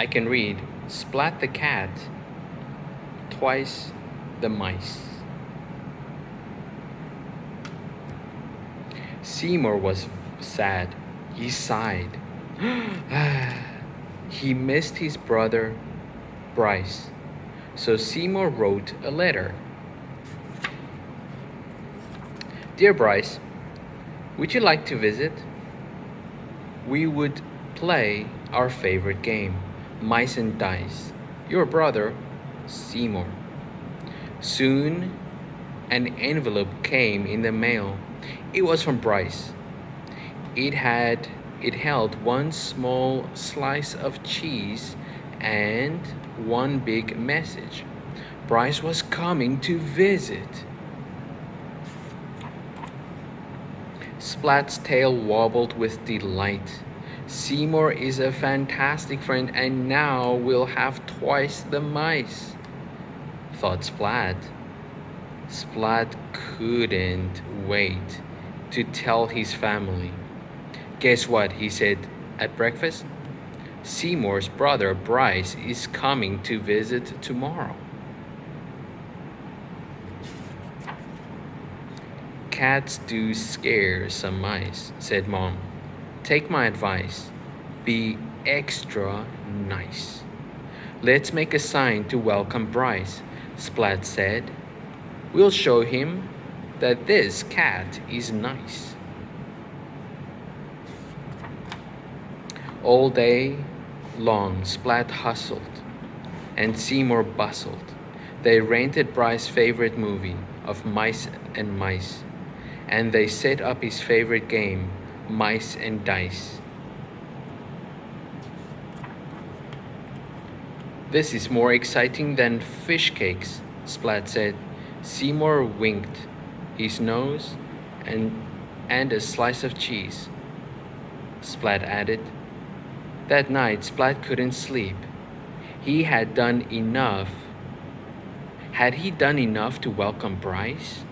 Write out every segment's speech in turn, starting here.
I can read Splat the cat, twice the mice. Seymour was sad. He sighed. He missed his brother, Bryce. So Seymour wrote a letter. Dear Bryce, would you like to visit? We would play our favorite game, mice and dice. Your brother, Seymour. Soon, an envelope came in the mail. It was from Bryce. It held one small slice of cheese and one big message. Bryce was coming to visit. Splat's tail wobbled with delight. Seymour is a fantastic friend, and now we'll have twice the mice, thought Splat. Splat couldn't wait to tell his family. Guess what, he said at breakfast? Seymour's brother Bryce is coming to visit tomorrow. Cats do scare some mice, said Mom. Take my advice. Be extra nice. Let's make a sign to welcome Bryce, Splat said. We'll show him that this cat is nice. All day long, Splat hustled and Seymour bustled. They rented Bryce's favorite movie of Mice and Mice, and they set up his favorite game, Mice and Dice. This is more exciting than fish cakes, Splat said. Seymour winked his nose and a slice of cheese. Splat added. That night, Splat couldn't sleep. Had he done enough to welcome Bryce?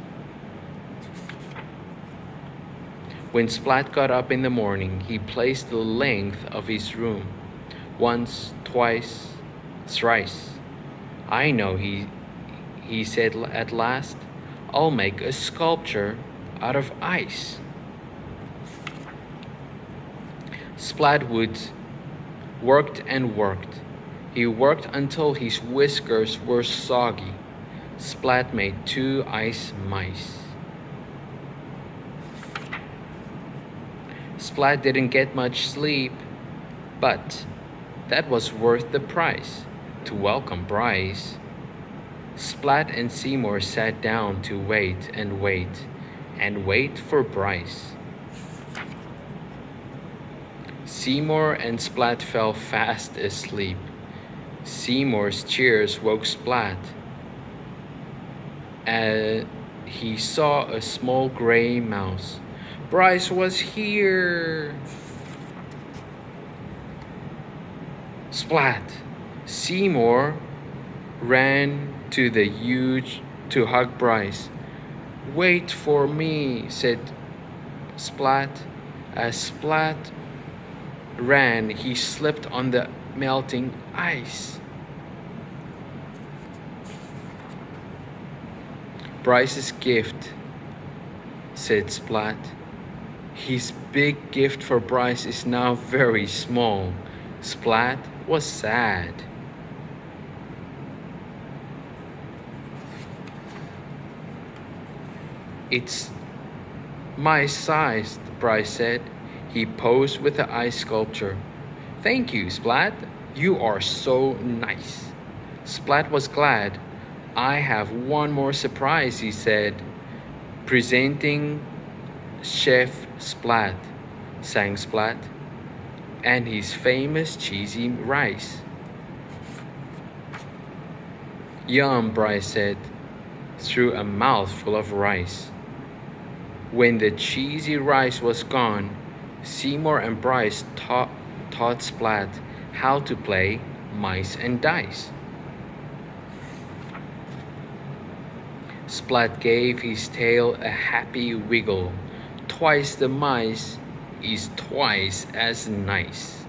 When Splat got up in the morning, he paced the length of his room. Once, twice, thrice. I know, he said at last. I'll make a sculpture out of ice. Splat worked and worked. He worked until his whiskers were soggy. Splat made 2 ice mice. Splat didn't get much sleep, but that was worth the price to welcome Bryce. Splat and Seymour sat down to wait and wait and wait for Bryce. Seymour and Splat fell fast asleep. Seymour's cheers woke Splat. He saw a small gray mouse. Bryce was here. Splat. Seymour ran to hug Bryce. Wait for me, said Splat. As Splat ran, he slipped on the melting ice. Bryce's gift, said Splat. His big gift for Bryce is now very small. Splat was sad. It's my size, Bryce said. He posed with the ice sculpture. Thank you, Splat. You are so nice. Splat was glad. I have one more surprise, he said. Presenting Chef Splat, sang Splat, and his famous cheesy rice. Yum, Bryce said, through a mouthful of rice. When the cheesy rice was gone, Seymour and Bryce taught Splat how to play mice and dice. Splat gave his tail a happy wiggle. Twice the mice is twice as nice.